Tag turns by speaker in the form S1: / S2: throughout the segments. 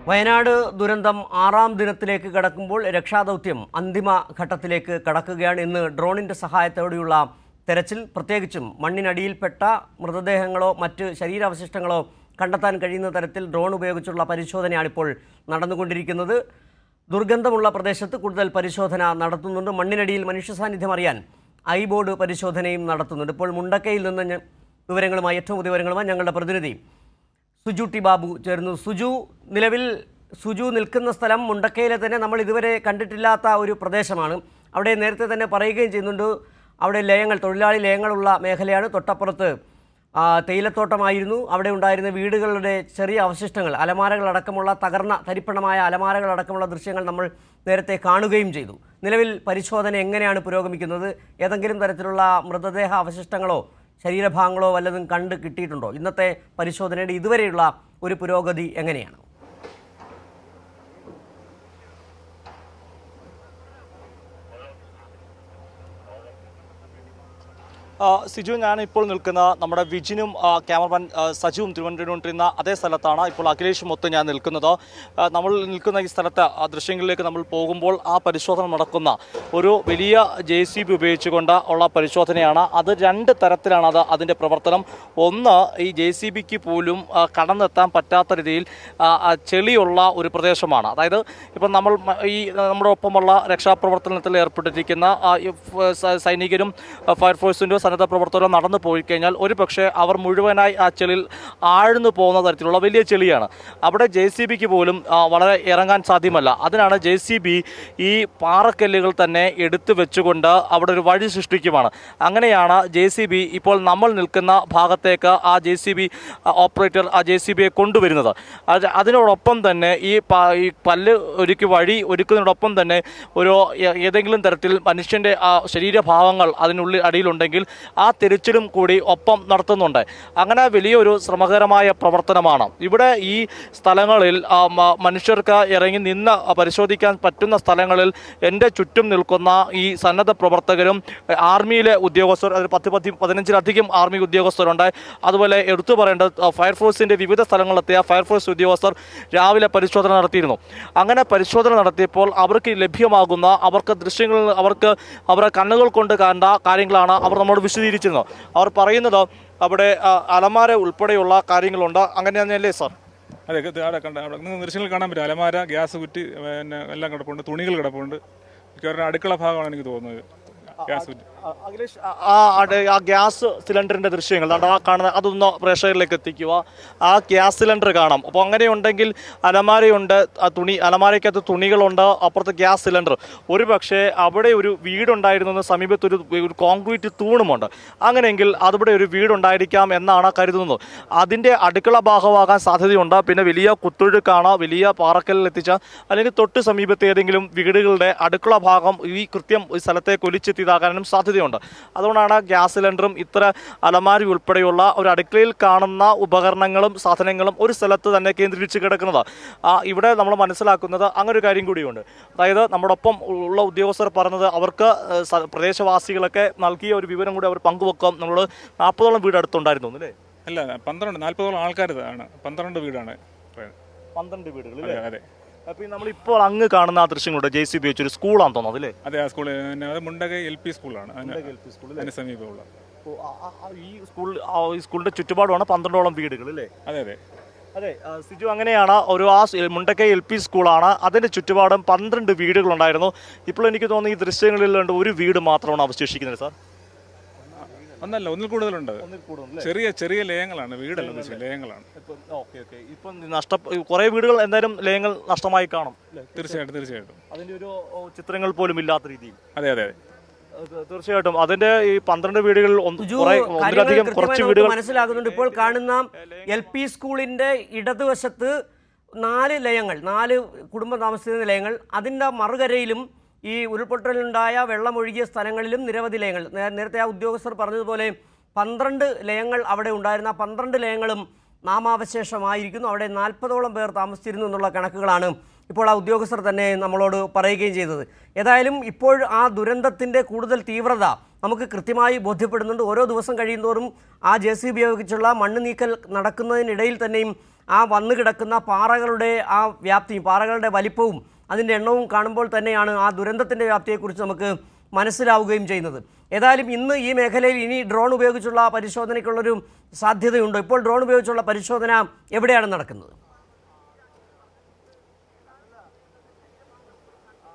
S1: വയനാട് ദുരന്തം 6ാം ദിനത്തിലേക്ക് കടക്കുമ്പോൾ രക്ഷാദൗത്യം അന്തിമ ഘട്ടത്തിലേക്ക് കടക്കുകയാണ്. ഇന്ന് ഡ്രോണിൻ്റെ സഹായത്തോടെയുള്ള തെരച്ചിൽ, പ്രത്യേകിച്ചും മണ്ണിനടിയിൽപ്പെട്ട മൃതദേഹങ്ങളോ മറ്റ് ശരീരാവശിഷ്ടങ്ങളോ കണ്ടെത്താൻ കഴിയുന്ന തരത്തിൽ ഡ്രോൺ ഉപയോഗിച്ചുള്ള പരിശോധനയാണിപ്പോൾ നടന്നുകൊണ്ടിരിക്കുന്നത്. ദുർഗന്ധമുള്ള പ്രദേശത്ത് കൂടുതൽ പരിശോധന നടത്തുന്നുണ്ട്. മണ്ണിനടിയിൽ മനുഷ്യ സാന്നിധ്യം അറിയാൻ ഐബോർഡ് പരിശോധനയും നടത്തുന്നുണ്ട്. ഇപ്പോൾ മുണ്ടക്കയിൽ നിന്ന് ഏറ്റവും പുതിയ വിവരങ്ങളുമായി ഞങ്ങളുടെ പ്രതിനിധി സുജു ടി ബാബു ചേർന്നു. നിലവിൽ സുജു നിൽക്കുന്ന സ്ഥലം മുണ്ടക്കയിലെ തന്നെ നമ്മൾ ഇതുവരെ കണ്ടിട്ടില്ലാത്ത ഒരു പ്രദേശമാണ്. അവിടെ നേരത്തെ തന്നെ പറയുകയും ചെയ്യുന്നുണ്ട്, അവിടെ തൊഴിലാളി ലയങ്ങളുള്ള മേഖലയാണ്. തൊട്ടപ്പുറത്ത് തേയിലത്തോട്ടമായിരുന്നു. അവിടെ ഉണ്ടായിരുന്ന വീടുകളുടെ ചെറിയ അവശിഷ്ടങ്ങൾ, അലമാരകളടക്കമുള്ള തകർന്ന തരിപ്പണമായ അലമാരകളടക്കമുള്ള ദൃശ്യങ്ങൾ നമ്മൾ നേരത്തെ കാണുകയും ചെയ്തു. നിലവിൽ പരിശോധന എങ്ങനെയാണ് പുരോഗമിക്കുന്നത്? ഏതെങ്കിലും തരത്തിലുള്ള മൃതദേഹ അവശിഷ്ടങ്ങളോ ശരീരഭാഗങ്ങളോ വല്ലതും കണ്ട് കിട്ടിയിട്ടുണ്ടോ? ഇന്നത്തെ പരിശോധനയുടെ ഇതുവരെയുള്ള ഒരു പുരോഗതി എങ്ങനെയാണ്?
S2: സിജു, ഞാനിപ്പോൾ നിൽക്കുന്ന നമ്മുടെ വിജിനും ക്യാമറമാൻ സജുവും തിരുവനന്തപുരത്തുകൊണ്ടിരുന്ന അതേ സ്ഥലത്താണ്. ഇപ്പോൾ അഖിലേഷ് മൊത്തം ഞാൻ നിൽക്കുന്നത്. നമ്മൾ നിൽക്കുന്ന ഈ സ്ഥലത്ത് ആ ദൃശ്യങ്ങളിലേക്ക് നമ്മൾ പോകുമ്പോൾ ആ പരിശോധന നടക്കുന്ന ഒരു വലിയ JCB ഉപയോഗിച്ചുകൊണ്ട് ഉള്ള പരിശോധനയാണ്. അത് രണ്ട് തരത്തിലാണ് അതിൻ്റെ പ്രവർത്തനം. ഒന്ന്, ഈ JCBക്ക് പോലും കടന്നെത്താൻ പറ്റാത്ത രീതിയിൽ ചെളിയുള്ള ഒരു പ്രദേശമാണ്. അതായത് ഇപ്പം നമ്മുടെ ഒപ്പമുള്ള രക്ഷാപ്രവർത്തനത്തിൽ ഏർപ്പെട്ടിരിക്കുന്ന സൈനികരും ഫയർഫോഴ്സിൻ്റെ സന്നദ്ധ പ്രവർത്തകർ നടന്നു പോയി കഴിഞ്ഞാൽ ഒരു പക്ഷേ അവർ മുഴുവനായി ആ ചെളിയിൽ ആഴ്ന്നു പോകുന്ന തരത്തിലുള്ള വലിയ ചെളിയാണ്. അവിടെ JCBക്ക് പോലും വളരെ ഇറങ്ങാൻ സാധ്യമല്ല. അതിനാണ് JCB ഈ പാറക്കല്ലുകൾ തന്നെ എടുത്തു വെച്ചുകൊണ്ട് അവിടെ ഒരു വഴി സൃഷ്ടിക്കുമാണ്. അങ്ങനെയാണ് JCB ഇപ്പോൾ നമ്മൾ നിൽക്കുന്ന ഭാഗത്തേക്ക് ആ JCB ഓപ്പറേറ്റർ ആ JCBയെ കൊണ്ടുവരുന്നത്. അതിനോടൊപ്പം തന്നെ ഈ പല്ല് വഴി ഒരുക്കുന്നതിനോടൊപ്പം തന്നെ ഏതെങ്കിലും തരത്തിൽ മനുഷ്യൻ്റെ ശരീരഭാവങ്ങൾ അതിനുള്ളിൽ അടിയിലുണ്ടെങ്കിൽ ആ തിരച്ചിലും കൂടി ഒപ്പം നടത്തുന്നുണ്ട്. അങ്ങനെ വലിയൊരു ശ്രമകരമായ പ്രവർത്തനമാണ്. ഇവിടെ ഈ സ്ഥലങ്ങളിൽ മനുഷ്യർക്ക് ഇറങ്ങി നിന്ന് പരിശോധിക്കാൻ പറ്റുന്ന സ്ഥലങ്ങളിൽ എൻ്റെ ചുറ്റും നിൽക്കുന്ന ഈ സന്നദ്ധ പ്രവർത്തകരും ആർമിയിലെ ഉദ്യോഗസ്ഥർ, 10-15 ആർമി ഉദ്യോഗസ്ഥരുണ്ട്. അതുപോലെ എടുത്തു പറയേണ്ടത് ഫയർഫോഴ്സിൻ്റെ വിവിധ സ്ഥലങ്ങളിലെത്തിയ ഫയർഫോഴ്സ് ഉദ്യോഗസ്ഥർ രാവിലെ പരിശോധന നടത്തിയിരുന്നു. അങ്ങനെ പരിശോധന നടത്തിയപ്പോൾ അവർക്ക് ലഭ്യമാകുന്ന അവർക്ക് ദൃശ്യങ്ങൾ അവരുടെ കണ്ണുകൾ കൊണ്ട് കണ്ട കാര്യങ്ങളാണ് അവർ നമ്മോട് വിശദീകരിച്ചിരുന്നത്. അവർ പറയുന്നത് അവിടെ അലമാര ഉൾപ്പെടെയുള്ള കാര്യങ്ങളുണ്ട്. അങ്ങനെ തന്നെയല്ലേ സാർ?
S3: അതെ, അവിടെ ദൃശ്യങ്ങൾ കാണാൻ പറ്റും. അലമാര, ഗ്യാസ് കുറ്റി, എല്ലാം കിടപ്പുണ്ട്, തുണികൾ കിടപ്പുണ്ട്. മിക്കവാറും അടുക്കള ഭാഗമാണ് എനിക്ക് തോന്നുന്നത്.
S2: അഖിലേഷ്, ആ ഗ്യാസ് സിലിണ്ടറിന്റെ ദൃശ്യങ്ങൾ കാണുന്ന അതൊന്ന് പ്രേക്ഷകരിലേക്ക് എത്തിക്കുക. ആ ഗ്യാസ് സിലിണ്ടർ കാണാം. അപ്പോൾ അങ്ങനെയുണ്ടെങ്കിൽ അലമാരയുണ്ട്, അലമാരയ്ക്കകത്ത് തുണികളുണ്ട്, അപ്പുറത്ത് ഗ്യാസ് സിലിണ്ടർ. ഒരു പക്ഷേ അവിടെ ഒരു വീടുണ്ടായിരുന്നു, സമീപത്ത് ഒരു കോൺക്രീറ്റ് തൂണുമുണ്ട്. അങ്ങനെയെങ്കിൽ അവിടെ ഒരു വീടുണ്ടായിരിക്കാം എന്നാണ് കരുതുന്നത്. അതിൻ്റെ അടുക്കള ഭാഗമാകാൻ സാധ്യതയുണ്ട്. പിന്നെ വലിയ കുത്തൊഴുക്കാണ്, വലിയ പാറക്കല്ലിൽ എത്തിച്ച അല്ലെങ്കിൽ തൊട്ട് സമീപത്തെ ഏതെങ്കിലും വീടുകളുടെ അടുക്കള ഭാഗം ഈ കൃത്യം ഈ സ്ഥലത്തേക്ക് ഒലിച്ചെത്തിയതാകാനും സാധ്യതയുണ്ട്. അതുകൊണ്ടാണ് ഗ്യാസ് സിലിണ്ടറും ഇത്ര അലമാരി ഉൾപ്പെടെയുള്ള ഒരു അടുക്കളയിൽ കാണുന്ന ഉപകരണങ്ങളും സാധനങ്ങളും ഒരു സ്ഥലത്ത് തന്നെ കേന്ദ്രീകരിച്ച് കിടക്കുന്നത്. ഇവിടെ നമ്മൾ മനസ്സിലാക്കുന്നത് അങ്ങനെ ഒരു കാര്യം കൂടിയുണ്ട്. അതായത് നമ്മുടെ ഒപ്പം ഉള്ള ഉദ്യോഗസ്ഥർ പറഞ്ഞത് അവർക്ക് പ്രദേശവാസികളൊക്കെ നൽകിയ ഒരു വിവരം കൂടി അവർ പങ്കുവെക്കാം. നമ്മൾ 40ഓളം വീട് അടുത്തുണ്ടായിരുന്നു അല്ലേ?
S3: അല്ല, 40ഓളം ആൾക്കാരാണ്. 12 വീടാണ്.
S2: 12 വീടുകൾ.
S3: അതെ.
S2: അപ്പോൾ നമ്മളിപ്പോൾ അങ്ങ് കാണുന്ന ആ ദൃശ്യങ്ങളുടെ JCB വെച്ചൊരു സ്കൂളാണെന്ന് തോന്നുന്നത് അല്ലേ?
S3: അതെ, ആ സ്കൂൾ മുണ്ടകൈ LP സ്കൂളാണ്. അതിന് സമീപമുള്ള
S2: ഈ സ്കൂളിന്റെ ചുറ്റുപാടുമാണ് 12ഓളം വീടുകൾ അല്ലേ?
S3: അതെ അതെ
S2: അതെ. സിജു, അങ്ങനെയാണ് മുണ്ടക്കൈ LP സ്കൂളാണ്. അതിന്റെ ചുറ്റുപാടും 12 വീടുകളുണ്ടായിരുന്നു. ഇപ്പോൾ എനിക്ക് തോന്നുന്നു ഈ ദൃശ്യങ്ങളിലുണ്ട് ഒരു വീട് മാത്രമാണ് അവശേഷിക്കുന്നത് സാർ.
S3: ഒന്നല്ല, ഒന്നിൽ കൂടുതലുണ്ട്. ചെറിയ ചെറിയ ലയങ്ങളാണ്, വീടല്ല, ലയങ്ങളാണ്.
S2: ഇപ്പം കുറെ വീടുകൾ എന്തായാലും ലയങ്ങൾ നഷ്ടമായി കാണും.
S3: തീർച്ചയായിട്ടും
S2: അതിന്റെ ഒരു ചിത്രങ്ങൾ പോലും ഇല്ലാത്ത രീതിയിൽ.
S3: അതെ അതെ
S2: തീർച്ചയായിട്ടും അതിന്റെ ഈ 12 വീടുകളിൽ കുറച്ച് വീടുകൾ
S1: മനസ്സിലാകുന്നുണ്ട്. ഇപ്പോൾ കാണുന്ന LP സ്കൂളിന്റെ ഇടതുവശത്ത് 4 ലയങ്ങൾ, 4 കുടുംബം താമസിക്കുന്ന ലയങ്ങൾ. അതിൻ്റെ മറുകരയിലും ഈ ഉരുൾപൊട്ടലുണ്ടായ വെള്ളമൊഴുകിയ സ്ഥലങ്ങളിലും നിരവധി ലയങ്ങൾ. നേരത്തെ ആ ഉദ്യോഗസ്ഥർ പറഞ്ഞതുപോലെ 12 ലയങ്ങൾ അവിടെ ഉണ്ടായിരുന്ന 12 ലയങ്ങളും നാമാവശേഷമായിരിക്കുന്നു. അവിടെ 40ഓളം പേർ താമസിച്ചിരുന്നു എന്നുള്ള കണക്കുകളാണ് ഇപ്പോൾ ആ ഉദ്യോഗസ്ഥർ തന്നെ നമ്മളോട് പറയുകയും ചെയ്തത്. ഏതായാലും ഇപ്പോൾ ആ ദുരന്തത്തിൻ്റെ കൂടുതൽ തീവ്രത നമുക്ക് കൃത്യമായി ബോധ്യപ്പെടുന്നുണ്ട്. ഓരോ ദിവസം കഴിയുന്തോറും ആ JCB ഉപയോഗിച്ചുള്ള മണ്ണ് നീക്കൽ നടക്കുന്നതിനിടയിൽ തന്നെയും ആ വന്നു കിടക്കുന്ന പാറകളുടെ ആ വ്യാപ്തിയും പാറകളുടെ വലിപ്പവും അതിൻ്റെ എണ്ണവും കാണുമ്പോൾ തന്നെയാണ് ആ ദുരന്തത്തിൻ്റെ വ്യാപ്തിയെക്കുറിച്ച് നമുക്ക് മനസ്സിലാവുകയും ചെയ്യുന്നത്. ഏതായാലും ഇന്ന് ഈ മേഖലയിൽ ഇനി ഡ്രോൺ ഉപയോഗിച്ചുള്ള പരിശോധനയ്ക്കുള്ളൊരു സാധ്യതയുണ്ടോ? ഇപ്പോൾ ഡ്രോൺ ഉപയോഗിച്ചുള്ള പരിശോധന എവിടെയാണ് നടക്കുന്നത്?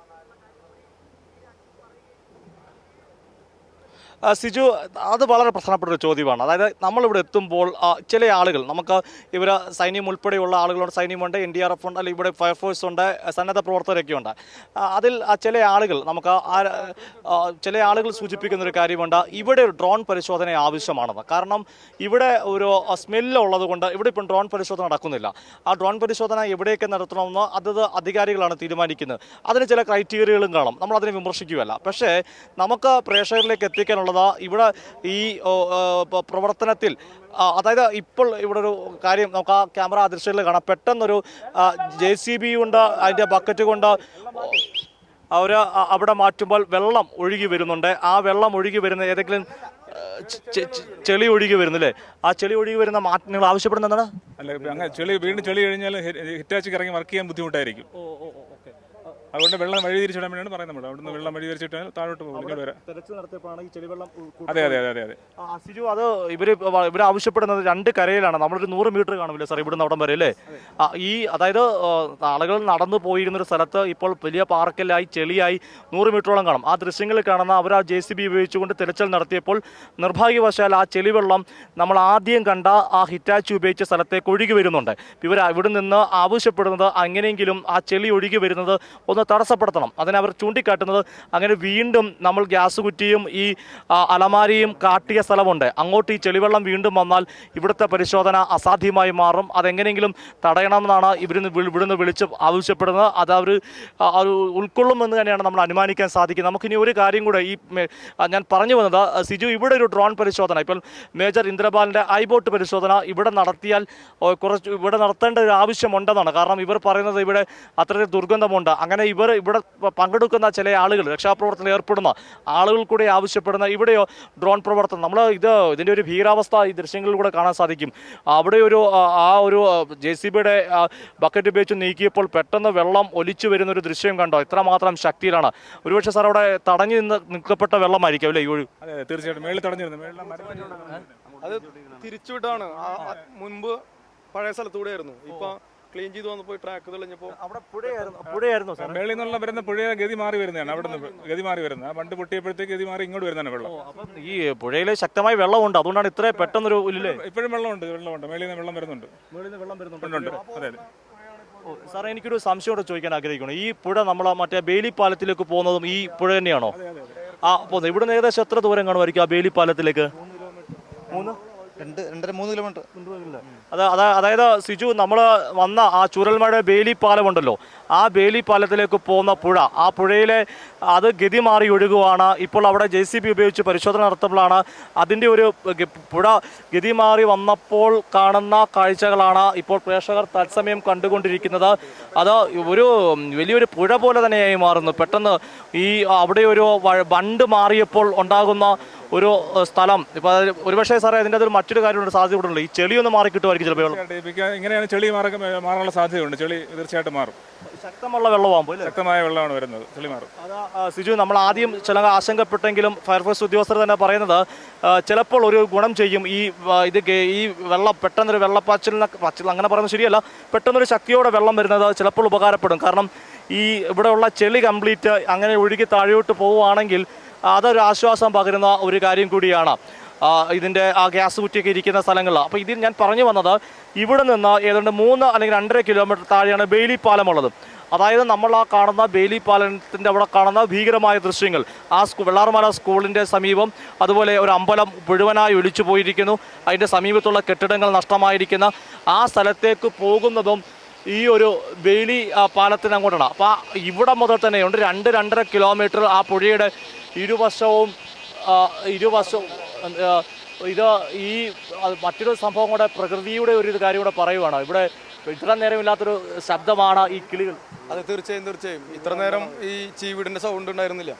S2: സിജു, അത് വളരെ പ്രധാനപ്പെട്ട ഒരു ചോദ്യമാണ്. അതായത് നമ്മളിവിടെ എത്തുമ്പോൾ ചില ആളുകൾ, നമുക്ക് ഇവർ സൈന്യം ഉൾപ്പെടെയുള്ള ആളുകളുണ്ട്, സൈന്യമുണ്ട്, NDRF ഉണ്ട്, അല്ലെങ്കിൽ ഇവിടെ ഫയർഫോഴ്സ് ഉണ്ട്, സന്നദ്ധ പ്രവർത്തകരൊക്കെ ഉണ്ട്. അതിൽ ചില ആളുകൾ ചില ആളുകൾ സൂചിപ്പിക്കുന്ന ഒരു കാര്യമുണ്ട്, ഇവിടെ ഒരു ഡ്രോൺ പരിശോധന ആവശ്യമാണെന്ന്. കാരണം ഇവിടെ ഒരു സ്മെല്ലുള്ളത് കൊണ്ട് ഇവിടെ ഇപ്പം ഡ്രോൺ പരിശോധന നടക്കുന്നില്ല. ആ ഡ്രോൺ പരിശോധന എവിടെയൊക്കെ നടത്തണമെന്ന് അതത് അധികാരികളാണ് തീരുമാനിക്കുന്നത്. അതിന് ചില ക്രൈറ്റീരിയകളും കാണും, നമ്മളതിനെ വിമർശിക്കുകയല്ല. പക്ഷേ നമുക്ക് പ്രേക്ഷകരിലേക്ക് എത്തിക്കാനുള്ളത് ഇവിടെ ഈ പ്രവർത്തനത്തിൽ, അതായത് ഇപ്പോൾ ഇവിടെ ഒരു കാര്യം നമുക്ക് ആ ക്യാമറ ദൃശ്യത്തിൽ കാണാം. പെട്ടെന്നൊരു JCB കൊണ്ട് അതിൻ്റെ ബക്കറ്റ് കൊണ്ട് അവർ അവിടെ മാറ്റുമ്പോൾ വെള്ളം ഒഴുകി വരുന്നുണ്ട്. ആ വെള്ളം ഒഴുകി വരുന്ന ഏതെങ്കിലും ചെളി ഒഴുകി വരുന്നില്ലേ? ആ ചെളി ഒഴുകി വരുന്ന മാറ്റം നിങ്ങൾ ആവശ്യപ്പെടുന്ന എന്താണ്?
S3: അല്ല, അങ്ങനെ വീണ്ടും ചെളി കഴിഞ്ഞാൽ ഹിറ്റാച്ചിക്ക് ഇറങ്ങി വർക്ക് ചെയ്യാൻ ബുദ്ധിമുട്ടായിരിക്കും. അതുകൊണ്ട് വെള്ളം വഴി തിരിച്ചിടാൻ വേണ്ടിയാണ് പറയുന്നത്. നമ്മൾ അവിടുന്ന് വെള്ളം വഴി തിരിച്ചിട്ടാൽ താഴോട്ട് പോകും. അതെ അതെ അതെ അതെ.
S2: സിജു, അത് ഇവർ ആവശ്യപ്പെടുന്നത് 2 കരയിലാണ്. നമ്മളൊരു 100 മീറ്റർ കാണില്ലേ സാർ ഇവിടുന്ന് അവിടം വരെ അല്ലേ? അതായത് ആളുകൾ നടന്നു പോയിരുന്നൊരു സ്ഥലത്ത് ഇപ്പോൾ വലിയ പാറക്കല്ലായി ചെളിയായി 100 മീറ്ററോളം കാണും. ആ ദൃശ്യങ്ങളിൽ കാണുന്ന അവർ ആ JCB ഉപയോഗിച്ചുകൊണ്ട് തിരച്ചിൽ നടത്തിയപ്പോൾ നിർഭാഗ്യവശാൽ ആ ചെളിവെള്ളം നമ്മൾ ആദ്യം കണ്ട ആ ഹിറ്റാച്ചി ഉപയോഗിച്ച സ്ഥലത്തേക്ക് ഒഴുകി വരുന്നുണ്ട്. ഇവർ ഇവിടെ നിന്ന് ആവശ്യപ്പെടുന്നത് അങ്ങനെയെങ്കിലും ആ ചെളി ഒഴുകി വരുന്നത് ഒന്ന് തടസ്സപ്പെടുത്തണം. അതിനവർ ചൂണ്ടിക്കാട്ടുന്നത് അങ്ങനെ വീണ്ടും നമ്മൾ ഗ്യാസ് കുറ്റിയും ഈ അലമാരിയും കാട്ടിയ സ്ഥലമുണ്ട്, അങ്ങോട്ട് ഈ ചെളിവെള്ളം വീണ്ടും വന്നാൽ ഇവിടുത്തെ പരിശോധന അസാധ്യമായി മാറും. അതെങ്ങനെയെങ്കിലും തടയണമെന്നാണ് ഇവിടുന്ന് വിളിച്ച് ആവശ്യപ്പെടുന്നത്. അത് അവർ ഉൾക്കൊള്ളുമെന്ന് തന്നെയാണ് നമ്മൾ അനുമാനിക്കാൻ സാധിക്കുന്നത്. നമുക്കിനി ഒരു കാര്യം കൂടെ ഞാൻ പറഞ്ഞു വന്നത്, സിജു, ഇവിടെ ഒരു ഡ്രോൺ പരിശോധന, ഇപ്പോൾ മേജർ ഇന്ദ്രപാലിൻ്റെ ഐബോട്ട് പരിശോധന ഇവിടെ നടത്തിയാൽ ഇവിടെ നടത്തേണ്ട ഒരു ആവശ്യമുണ്ടെന്നാണ്. കാരണം ഇവർ പറയുന്നത് ഇവിടെ അത്രയും ദുർഗന്ധമുണ്ട്. അങ്ങനെ ഇവിടെ പങ്കെടുക്കുന്ന ചില ആളുകൾ, രക്ഷാപ്രവർത്തനം ഏർപ്പെടുന്ന ആളുകൾ കൂടെ ആവശ്യപ്പെടുന്ന ഇവിടെയോ ഡ്രോൺ പ്രവർത്തനം, നമ്മൾ ഇതിൻ്റെ ഒരു ഭീകരാവസ്ഥ ഈ ദൃശ്യങ്ങളിലൂടെ കാണാൻ സാധിക്കും. അവിടെ ആ ഒരു JCBയുടെ ബക്കറ്റ് ഉപയോഗിച്ച് നീക്കിയപ്പോൾ പെട്ടെന്ന് വെള്ളം ഒലിച്ചു വരുന്ന ഒരു ദൃശ്യം കണ്ടോ? ഇത്രമാത്രം ശക്തിയിലാണ്. ഒരുപക്ഷെ സാർ അവിടെ തടഞ്ഞു നിൽക്കപ്പെട്ട വെള്ളമായിരിക്കും അല്ലേ?
S3: അതെ, തീർച്ചയായിട്ടും മേളിൽ തടഞ്ഞിരുന്നു.
S4: അത് തിരിച്ചുവിട്ടാണ്. മുൻപ് പഴയ സ്ഥലത്തൂടെ ആയിരുന്നു, ഇപ്പൊ ക്ലീൻ ചെയ്ത് വന്നപ്പോൾ ട്രാക്ക് തെളിഞ്ഞപ്പോൾ
S2: അവിടെ പുഴയായിരുന്നു.
S3: മേളിൽ നിന്നുള്ള വരുന്ന പുഴയെ ഗതി മാറി വരുന്നതാണ്. അവിടെ നിന്ന് ഗതി മാറി വരുന്നത്, ബണ്ട് പൊട്ടിയപ്പോഴത്തേക്ക് ഗതി മാറി ഇങ്ങോട്ട് വരുന്നതാണ് വെള്ളം.
S2: ഈ പുഴയിൽ ശക്തമായ വെള്ളമുണ്ട്, അതുകൊണ്ടാണ് ഇത്ര പെട്ടെന്നൊരു ഇല്ലേ?
S3: ഇപ്പോഴും വെള്ളമുണ്ട്. മേളിൽ നിന്ന് വെള്ളം വരുന്നുണ്ട്. അതെ.
S2: സാറേ, എനിക്കൊരു സംശയം ചോദിക്കാൻ ആഗ്രഹിക്കുന്നു. ഈ പുഴ നമ്മൾ മറ്റേ ബേലി പാലത്തിലേക്ക് പോകുന്നതും ഈ പുഴ തന്നെയാണോ? പോകുന്നത് ഇവിടുന്ന് ഏകദേശം എത്ര ദൂരം കാണുമായിരിക്കും ആ ബേലി പാലത്തിലേക്ക്?
S4: 2.5-3 കിലോമീറ്റർ.
S2: അതായത് സിജു, നമ്മൾ വന്ന ആ ചൂരൽമഴ ബേലി പാലമുണ്ടല്ലോ, ആ ബേലി പാലത്തിലേക്ക് പോകുന്ന പുഴ, ആ പുഴയിലെ അത് ഗതി മാറി ഒഴുകുവാണ്. ഇപ്പോൾ അവിടെ JCB ഉപയോഗിച്ച് പരിശോധന നടത്തുമ്പോഴാണ് അതിൻ്റെ ഒരു പുഴ ഗതി മാറി വന്നപ്പോൾ കാണുന്ന കാഴ്ചകളാണ് ഇപ്പോൾ പ്രേക്ഷകർ തത്സമയം കണ്ടുകൊണ്ടിരിക്കുന്നത്. അത് ഒരു വലിയൊരു പുഴ പോലെ തന്നെയായി മാറുന്നു. പെട്ടെന്ന് അവിടെ ഒരു ബണ്ട് മാറിയപ്പോൾ ഉണ്ടാകുന്ന ഒരു സ്ഥലം. ഇപ്പൊ ഒരുപക്ഷേ സാറേ അതിൻ്റെ അതൊരു മറ്റൊരു കാര്യമുണ്ട്, സാധ്യത കൂടെ ഉണ്ട്. ഈ ചെളിയൊന്ന് മാറി കിട്ടുമായിരിക്കും ചിലപ്പോൾ.
S3: ഇങ്ങനെയാണ് ചെളി മാറാനുള്ള സാധ്യതയുണ്ട്. ചെളി തീർച്ചയായിട്ടും മാറും.
S2: ശക്തമുള്ള വെള്ളമാകുമ്പോൾ ശക്തമായ
S3: വെള്ളമാണ് വരുന്നത്, ചെളി മാറും.
S2: സിജു, നമ്മൾ ആദ്യം ചില ആശങ്കപ്പെട്ടെങ്കിലും ഫയർഫോഴ്സ് ഉദ്യോഗസ്ഥർ തന്നെ പറയുന്നത് ചിലപ്പോൾ ഒരു ഗുണം ചെയ്യും. ഈ വെള്ളം പെട്ടെന്നൊരു വെള്ളപ്പാച്ചിലിനെ അങ്ങനെ പറയുന്നത് ശരിയല്ല, പെട്ടെന്നൊരു ശക്തിയോടെ വെള്ളം വരുന്നത് ചിലപ്പോൾ ഉപകാരപ്പെടും. കാരണം ഇവിടെയുള്ള ചെളി കംപ്ലീറ്റ് അങ്ങനെ ഒഴുകി താഴോട്ട് പോവുകയാണെങ്കിൽ അതൊരു ആശ്വാസം പകരുന്ന ഒരു കാര്യം കൂടിയാണ് ഇതിൻ്റെ ആ ഗ്യാസ് കുറ്റിയൊക്കെ ഇരിക്കുന്ന സ്ഥലങ്ങളിൽ. അപ്പോൾ ഇതിൽ ഞാൻ പറഞ്ഞു വന്നത്, ഇവിടെ നിന്ന് ഏതാണ്ട് 3 അല്ലെങ്കിൽ 2.5 കിലോമീറ്റർ താഴെയാണ് ബേലി പാലമുള്ളത്. അതായത് നമ്മൾ ആ കാണുന്ന ബേലി പാലത്തിൻ്റെ അവിടെ കാണുന്ന ഭീകരമായ ദൃശ്യങ്ങൾ, ആ വെള്ളാർമല സ്കൂളിൻ്റെ സമീപം, അതുപോലെ ഒരു അമ്പലം മുഴുവനായി ഒലിച്ചു പോയിരിക്കുന്നു, അതിൻ്റെ സമീപത്തുള്ള കെട്ടിടങ്ങൾ നഷ്ടമായിരിക്കുന്ന ആ സ്ഥലത്തേക്ക് പോകുന്നതും ഈ ഒരു ബേലി പാലത്തിന് അങ്ങോട്ടാണ്. അപ്പോൾ ഇവിടെ മുതൽ തന്നെയുണ്ട് 2-2.5 കിലോമീറ്റർ ആ പുഴയുടെ ഇരുവശവും ഇത് മറ്റൊരു സംഭവം കൂടെ, പ്രകൃതിയുടെ ഒരു കാര്യം കൂടെ പറയുവാണ്. ഇവിടെ ഇത്ര നേരമില്ലാത്തൊരു ശബ്ദമാണ് ഈ കിളികൾ.
S4: അത് തീർച്ചയായും ഇത്ര നേരം ഈ ചീവീടിന്റെ സൗണ്ട് ഉണ്ടായിരുന്നില്ല.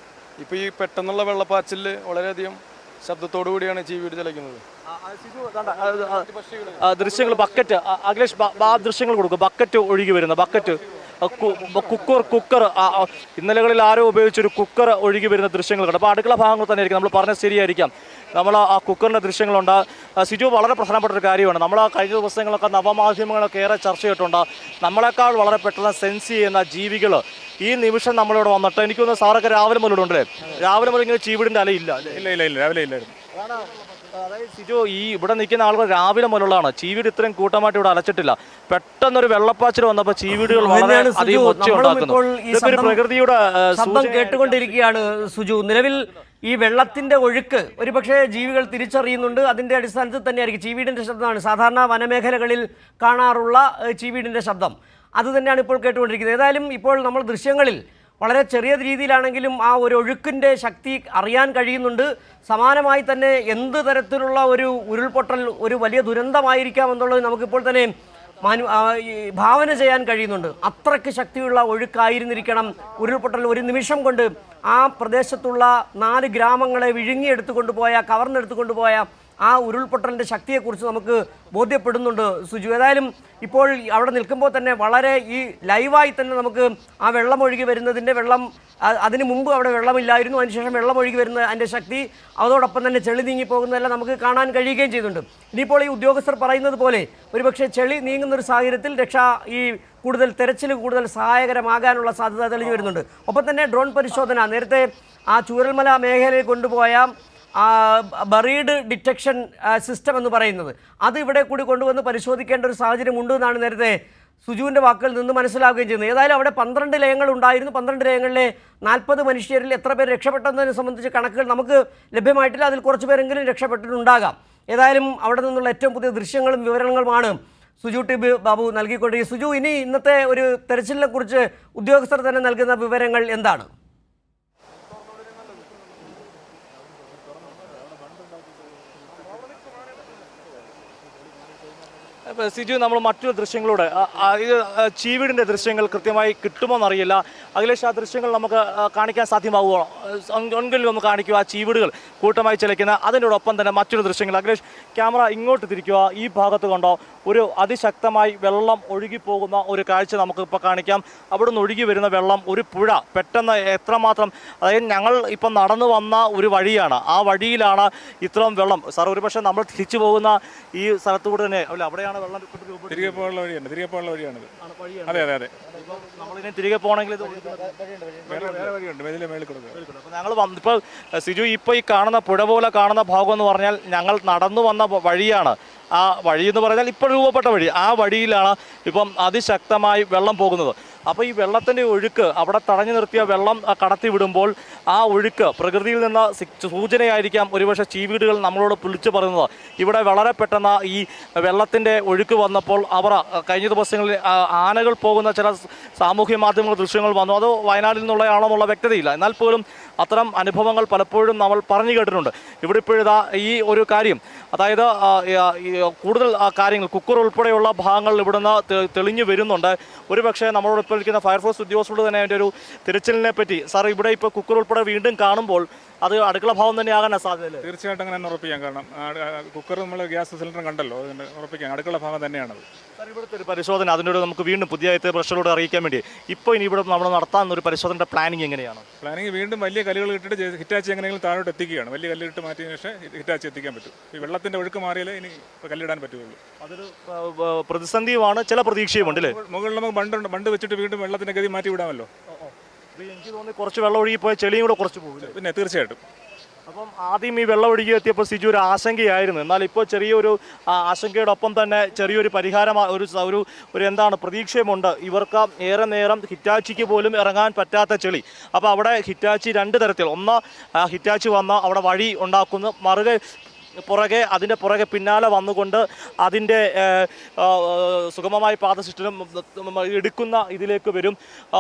S4: ഇപ്പോൾ ഈ പെട്ടെന്നുള്ള വെള്ളപ്പാച്ചിൽ വളരെയധികം ശബ്ദത്തോടു കൂടിയാണ് ജീവിയുടെ ചലിക്കുന്നത്.
S2: ദൃശ്യങ്ങൾ ബക്കറ്റ് അഖിലേഷ് ആ ദൃശ്യങ്ങൾ കൊടുക്കും. ബക്കറ്റ് ഒഴുകി വരുന്ന ബക്കറ്റ് കുക്കർ ഇന്നലകളിൽ ആരോ ഉപയോഗിച്ചൊരു കുക്കർ ഒഴുകി വരുന്ന ദൃശ്യങ്ങൾ കണ്ടു. അപ്പോൾ അടുക്കള ഭാഗങ്ങൾ തന്നെ ആയിരിക്കും. നമ്മൾ പറഞ്ഞത് ശരിയായിരിക്കാം. നമ്മൾ ആ കുക്കറിൻ്റെ ദൃശ്യങ്ങളുണ്ട്. സിജു വളരെ പ്രധാനപ്പെട്ട ഒരു കാര്യമാണ്. നമ്മൾ ആ കഴിഞ്ഞ ദിവസങ്ങളൊക്കെ നവമാധ്യമങ്ങളൊക്കെ ഏറെ ചർച്ച ചെയ്തിട്ടുണ്ട്. നമ്മളെക്കാൾ വളരെ പെട്ടെന്ന് സെൻസ് ചെയ്യുന്ന ജീവികൾ ഈ നിമിഷം നമ്മളിവിടെ വന്നിട്ട് എനിക്കൊന്ന് സാറൊക്കെ രാവിലെ മുതൽ ഉണ്ടല്ലേ, രാവിലെ മുതൽ ഇങ്ങനെ ചീവിടിൻ്റെ അലയില്ല.
S3: ഇല്ല രാവിലെ ഇല്ലായിരുന്നു.
S2: അതായത് സിജു ഈ ഇവിടെ നിൽക്കുന്ന ആളുകൾ രാവിലെ മുതലുള്ളതാണ്. ചീവീട് ഇത്രയും കൂട്ടമായിട്ട് ഇവിടെ അലച്ചിട്ടില്ല. പെട്ടെന്നൊരു വെള്ളപ്പാച്ചിൽ വന്നപ്പോൾ ചീവീടുകൾ വളരെ അധികം ഒച്ച ഉണ്ടാക്കുന്നു. ഇതൊരു പ്രകൃതിയുടെ
S1: ശബ്ദം കേട്ടുകൊണ്ടിരിക്കുകയാണ് സുജു. നിലവിൽ ഈ വെള്ളത്തിന്റെ ഒഴുക്ക് ഒരുപക്ഷെ ജീവികൾ തിരിച്ചറിയുന്നുണ്ട്. അതിന്റെ അടിസ്ഥാനത്തിൽ തന്നെയായിരിക്കും ചീവീടിന്റെ ശബ്ദമാണ് സാധാരണ വനമേഖലകളിൽ കാണാറുള്ള ചീവീടിന്റെ ശബ്ദം. അത് തന്നെയാണ് ഇപ്പോൾ കേട്ടുകൊണ്ടിരിക്കുന്നത്. ഏതായാലും ഇപ്പോൾ നമ്മൾ ദൃശ്യങ്ങളിൽ വളരെ ചെറിയ രീതിയിലാണെങ്കിലും ആ ഒരു ഒഴുക്കിൻ്റെ ശക്തി അറിയാൻ കഴിയുന്നുണ്ട്. സമാനമായി തന്നെ എന്ത് തരത്തിലുള്ള ഒരു ഉരുൾപൊട്ടൽ ഒരു വലിയ ദുരന്തമായിരിക്കാം എന്നുള്ളത് നമുക്കിപ്പോൾ തന്നെ ഭാവന ചെയ്യാൻ കഴിയുന്നുണ്ട്. അത്രയ്ക്ക് ശക്തിയുള്ള ഒഴുക്കായിരുന്നിരിക്കണം ഉരുൾപൊട്ടൽ ഒരു നിമിഷം കൊണ്ട് ആ പ്രദേശത്തുള്ള 4 ഗ്രാമങ്ങളെ കവർന്നെടുത്തുകൊണ്ടുപോയ ആ ഉരുൾപൊട്ടലിൻ്റെ ശക്തിയെക്കുറിച്ച് നമുക്ക് ബോധ്യപ്പെടുന്നുണ്ട് സുജു. ഏതായാലും ഇപ്പോൾ അവിടെ നിൽക്കുമ്പോൾ തന്നെ വളരെ ഈ ലൈവായി തന്നെ നമുക്ക് ആ വെള്ളം ഒഴുകി വരുന്നതിൻ്റെ അതിന് മുമ്പ് അവിടെ വെള്ളമില്ലായിരുന്നു, അതിനുശേഷം വെള്ളം ഒഴുകി വരുന്ന അതിൻ്റെ ശക്തി, അതോടൊപ്പം തന്നെ ചെളി നീങ്ങിപ്പോകുന്നതെല്ലാം നമുക്ക് കാണാൻ കഴിയുകയും ചെയ്യുന്നുണ്ട്. ഇനിയിപ്പോൾ ഈ ഉദ്യോഗസ്ഥർ പറയുന്നത് പോലെ ഒരുപക്ഷെ ചെളി നീങ്ങുന്നൊരു സാഹചര്യത്തിൽ തെരച്ചിൽ കൂടുതൽ സഹായകരമാകാനുള്ള സാധ്യത തെളിഞ്ഞു വരുന്നുണ്ട്. ഒപ്പം തന്നെ ഡ്രോൺ പരിശോധന, നേരത്തെ ആ ചൂരൽമല മേഖലയിൽ കൊണ്ടുപോയ ബറീഡ് ഡിറ്റക്ഷൻ സിസ്റ്റം എന്ന് പറയുന്നത് അത് ഇവിടെ കൂടി കൊണ്ടുവന്ന് പരിശോധിക്കേണ്ട ഒരു സാഹചര്യം ഉണ്ട് എന്നാണ് നേരത്തെ സുജുവിൻ്റെ വാക്കുകളിൽ നിന്ന് മനസ്സിലാവുകയും ചെയ്യുന്നത്. ഏതായാലും അവിടെ 12 ലയങ്ങൾ ഉണ്ടായിരുന്നു. 12 ലയങ്ങളിലെ 40 മനുഷ്യരിൽ എത്ര പേർ രക്ഷപ്പെട്ടെന്നതിനെ സംബന്ധിച്ച് കണക്കുകൾ നമുക്ക് ലഭ്യമായിട്ടില്ല. അതിൽ കുറച്ച് പേരെങ്കിലും രക്ഷപ്പെട്ടിട്ടുണ്ടാകാം. ഏതായാലും അവിടെ നിന്നുള്ള ഏറ്റവും പുതിയ ദൃശ്യങ്ങളും വിവരങ്ങളുമാണ് സുജു ടി ബാബു നൽകിക്കൊണ്ടിരിക്കുന്നത്. സുജു, ഇനി ഇന്നത്തെ ഒരു തെരച്ചിലിനെ കുറിച്ച് ഉദ്യോഗസ്ഥർ തന്നെ നൽകുന്ന വിവരങ്ങൾ എന്താണ്?
S2: സിജു, നമ്മൾ മറ്റൊരു ദൃശ്യങ്ങളൂടെ ഇത് ചീവീടിൻ്റെ ദൃശ്യങ്ങൾ കൃത്യമായി കിട്ടുമോ എന്നറിയില്ല. അഖിലേഷ്, ആ ദൃശ്യങ്ങൾ നമുക്ക് കാണിക്കാൻ സാധ്യമാവുമോ? ഒന്നെങ്കിലും ഒന്ന് കാണിക്കുക. ആ ചീവീടുകൾ കൂട്ടമായി ചലിക്കുന്ന അതിനോടൊപ്പം തന്നെ മറ്റൊരു ദൃശ്യങ്ങൾ. അഖിലേഷ്, ക്യാമറ ഇങ്ങോട്ട് തിരിക്കുക. ഈ ഭാഗത്ത് കൊണ്ടോ ഒരു അതിശക്തമായി വെള്ളം ഒഴുകിപ്പോകുന്ന ഒരു കാഴ്ച നമുക്ക് ഇപ്പോൾ കാണിക്കാം. അവിടെ നിന്ന് ഒഴുകി വരുന്ന വെള്ളം, ഒരു പുഴ പെട്ടെന്ന് എത്രമാത്രം, അതായത് ഞങ്ങൾ ഇപ്പം നടന്നു വന്ന ഒരു വഴിയാണ്, ആ വഴിയിലാണ് ഇത്രയും വെള്ളം. സാർ, ഒരുപക്ഷെ നമ്മൾ തിരിച്ചു പോകുന്ന ഈ സ്ഥലത്തുകൂടെ തന്നെ അവിടെയാണ് വെള്ളം
S3: തിരികെ പോകാനുള്ള വഴിയാണിത്. അതെ.
S2: നമ്മളിനി തിരികെ പോകണമെങ്കിൽ
S3: വേറെ വഴിയുണ്ട്, മേളിൽ കൊടുക്കുക.
S2: അപ്പോൾ ഞങ്ങൾ ഇപ്പോൾ സിജു ഇപ്പോൾ ഈ കാണുന്ന പുഴ പോലെ കാണുന്ന ഭാഗം എന്ന് പറഞ്ഞാൽ ഞങ്ങൾ നടന്നു വന്ന വഴിയാണ്. ആ വഴി എന്ന് പറഞ്ഞാൽ ഇപ്പോൾ രൂപപ്പെട്ട വഴി, ആ വഴിയിലാണ് ഇപ്പം അതിശക്തമായി വെള്ളം പോകുന്നത്. അപ്പോൾ ഈ വെള്ളത്തിൻ്റെ ഒഴുക്ക്, അവിടെ തടഞ്ഞു നിർത്തിയ വെള്ളം കടത്തി വിടുമ്പോൾ ആ ഒഴുക്ക് പ്രകൃതിയിൽ നിന്ന് സൂചനയായിരിക്കാം ഒരുപക്ഷെ ചീവീടുകൾ നമ്മളോട് വിളിച്ചു പറയുന്നത്. ഇവിടെ വളരെ പെട്ടെന്ന് ഈ വെള്ളത്തിൻ്റെ ഒഴുക്ക് വന്നപ്പോൾ അവർ കഴിഞ്ഞ ദിവസങ്ങളിൽ ആനകൾ പോകുന്ന ചില സാമൂഹ്യ മാധ്യമങ്ങൾ ദൃശ്യങ്ങൾ വന്നു. അത് വയനാട്ടിൽ നിന്നുള്ളതാണോ എന്നുള്ള വ്യക്തതയില്ല. എന്നാൽ പോലും അത്തരം അനുഭവങ്ങൾ പലപ്പോഴും നമ്മൾ പറഞ്ഞു കേട്ടിട്ടുണ്ട്. ഇവിടെ ഇപ്പോഴിതാ ഈ ഒരു കാര്യം, അതായത് കൂടുതൽ കാര്യങ്ങൾ കുക്കർ ഉൾപ്പെടെയുള്ള ഭാഗങ്ങൾ ഇവിടുന്ന് തെളിഞ്ഞു വരുന്നുണ്ട്. ഒരുപക്ഷെ നമ്മളോട് ഇപ്പോൾ ഇരിക്കുന്ന ഫയർഫോഴ്സ് ഉദ്യോഗസ്ഥരോട് തന്നെ അതിൻ്റെ ഒരു തിരച്ചിലിനെ പറ്റി, സാർ, ഇവിടെ ഇപ്പോൾ കുക്കർ ഉൾപ്പെടെ വീണ്ടും കാണുമ്പോൾ അത് അടുക്കള ഭാഗം തന്നെ ആകാനാണ് സാധ്യത?
S3: തീർച്ചയായിട്ടും അങ്ങനെ തന്നെ ഉറപ്പിക്കാം. കാരണം കുക്കർ നമ്മൾ ഗ്യാസ് സിലിണ്ടർ കണ്ടല്ലോ, അതുകൊണ്ട് ഉറപ്പിക്കാം അടുക്കള ഭാഗം തന്നെയാണത്.
S2: സാർ, ഇവിടുത്തെ ഒരു പരിശോധന, അതിനൊരു നമുക്ക് വീണ്ടും പുതിയതായിട്ട് പ്രഷറോട് അറിയിക്കാൻ വേണ്ടി ഇപ്പോൾ ഇനി ഇവിടെ നമ്മൾ നടത്താൻ ഒരു പരിശോധനയുടെ പ്ലാനിങ് എങ്ങനെയാണ്?
S3: പ്ലാനിങ് വീണ്ടും വലിയ കല്ലുകൾ ഇട്ടിട്ട് ഹിറ്റാച്ചി എങ്ങനെയെങ്കിലും താഴോട്ട് എത്തിക്കുകയാണ്. വലിയ കല്ലിട്ട് മാറ്റിയതിനു ശേഷം ഹിറ്റാച്ചി എത്തിക്കാൻ പറ്റും. ഈ വെള്ളത്തിൻ്റെ ഒഴുക്ക് മാറിയാലേ ഇനി കല്ലിടാൻ പറ്റുകയുള്ളൂ.
S2: അതൊരു പ്രതിസന്ധിയുമാണ്, ചില പ്രതീക്ഷയുമുണ്ട് അല്ലേ?
S3: മുകളിൽ നമുക്ക് ബണ്ട് വെച്ചിട്ട് വീണ്ടും വെള്ളത്തിൻ്റെ ഗതി മാറ്റി വിടാമല്ലോ.
S2: എനിക്ക് തോന്നി കുറച്ച് വെള്ളം ഒഴുകിപ്പോയ ചെളിയും കൂടെ കുറച്ച് പോകും.
S3: പിന്നെ തീർച്ചയായിട്ടും.
S2: അപ്പം ആദ്യം ഈ വെള്ളം ഒഴുകി എത്തിയപ്പോൾ സിജു ഒരു ആശങ്കയായിരുന്നു. എന്നാൽ ഇപ്പോൾ ചെറിയൊരു ആശങ്കയുടെ ഒപ്പം തന്നെ ചെറിയൊരു പരിഹാരം, ഒരു എന്താണ് പ്രതീക്ഷയുമുണ്ട്. ഇവർക്ക് ഏറെ നേരം ഹിറ്റാച്ചിക്ക് പോലും ഇറങ്ങാൻ പറ്റാത്ത ചെളി. അപ്പോൾ അവിടെ ഹിറ്റാച്ചി 2 തരത്തിൽ, ഒന്ന് ഹിറ്റാച്ചി വന്ന് അവിടെ വഴി ഉണ്ടാക്കുന്നു, അതിൻ്റെ പുറകെ പിന്നാലെ വന്നുകൊണ്ട് അതിൻ്റെ സുഗമമായി പാദസൃഷ്ടിനും എടുക്കുന്ന ഇതിലേക്ക് വരും.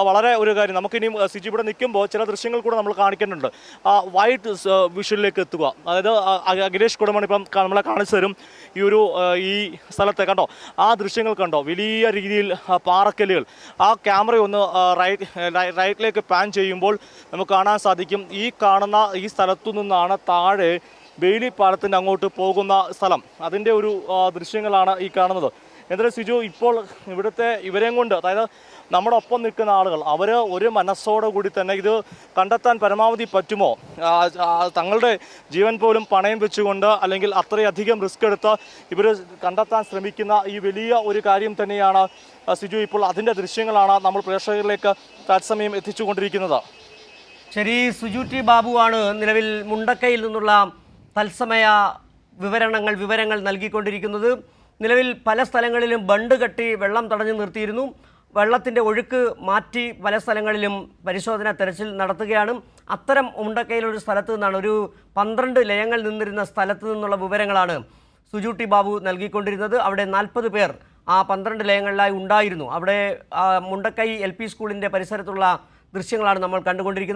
S2: വളരെ ഒരു കാര്യം നമുക്കിനിയും സിജി ഇവിടെ നിൽക്കുമ്പോൾ ചില ദൃശ്യങ്ങൾ കൂടെ നമ്മൾ കാണിക്കേണ്ടതുണ്ട്. വൈറ്റ് വിഷ്വലിലേക്ക് എത്തുക, അതായത് അഖിലേഷ് കുടമണി ഇപ്പം നമ്മളെ കാണിച്ചു തരും. ഈ സ്ഥലത്തെ കണ്ടോ, ആ ദൃശ്യങ്ങൾ കണ്ടോ, വലിയ രീതിയിൽ പാറക്കല്ലുകൾ. ആ ക്യാമറ ഒന്ന് റൈറ്റിലേക്ക് പാൻ ചെയ്യുമ്പോൾ നമുക്ക് കാണാൻ സാധിക്കും ഈ കാണുന്ന ഈ സ്ഥലത്തു നിന്നാണ് താഴെ ബെയിലി പാലത്തിൻ്റെ അങ്ങോട്ട് പോകുന്ന സ്ഥലം. അതിൻ്റെ ഒരു ദൃശ്യങ്ങളാണ് ഈ കാണുന്നത്. എന്തായാലും സിജു, ഇപ്പോൾ ഇവരെയും കൊണ്ട്, അതായത് നമ്മുടെ ഒപ്പം നിൽക്കുന്ന ആളുകൾ, അവർ ഒരു മനസ്സോടു കൂടി തന്നെ ഇത് കണ്ടെത്താൻ പരമാവധി പറ്റുമോ, തങ്ങളുടെ ജീവൻ പോലും പണയം വെച്ചുകൊണ്ട് അല്ലെങ്കിൽ അത്രയധികം റിസ്ക് എടുത്ത് ഇവർ കണ്ടെത്താൻ ശ്രമിക്കുന്ന ഈ വലിയ ഒരു കാര്യം തന്നെയാണ് സിജു. ഇപ്പോൾ അതിൻ്റെ ദൃശ്യങ്ങളാണ് നമ്മൾ പ്രേക്ഷകരിലേക്ക് തത്സമയം എത്തിച്ചുകൊണ്ടിരിക്കുന്നത്.
S1: ശരി, സുജു ടി ബാബുവാണ് നിലവിൽ മുണ്ടക്കയിൽ നിന്നുള്ള തത്സമയ വിവരങ്ങൾ നൽകിക്കൊണ്ടിരിക്കുന്നത്. നിലവിൽ പല സ്ഥലങ്ങളിലും ബണ്ട് കെട്ടി വെള്ളം തടഞ്ഞു നിർത്തിയിരുന്നു. വെള്ളത്തിൻ്റെ ഒഴുക്ക് മാറ്റി പല സ്ഥലങ്ങളിലും പരിശോധന തെരച്ചിൽ നടത്തുകയാണ്. അത്തരം മുണ്ടക്കയിലൊരു സ്ഥലത്ത് നിന്നാണ്, ഒരു 12 ലയങ്ങൾ നിന്നിരുന്ന സ്ഥലത്ത് നിന്നുള്ള വിവരങ്ങളാണ് സുജു ടി ബാബു നൽകിക്കൊണ്ടിരുന്നത്. അവിടെ 40 പേർ ആ 12 ലയങ്ങളിലായി ഉണ്ടായിരുന്നു. അവിടെ മുണ്ടക്കൈ LP സ്കൂളിൻ്റെ പരിസരത്തുള്ള ദൃശ്യങ്ങളാണ് നമ്മൾ കണ്ടുകൊണ്ടിരിക്കുന്നത്.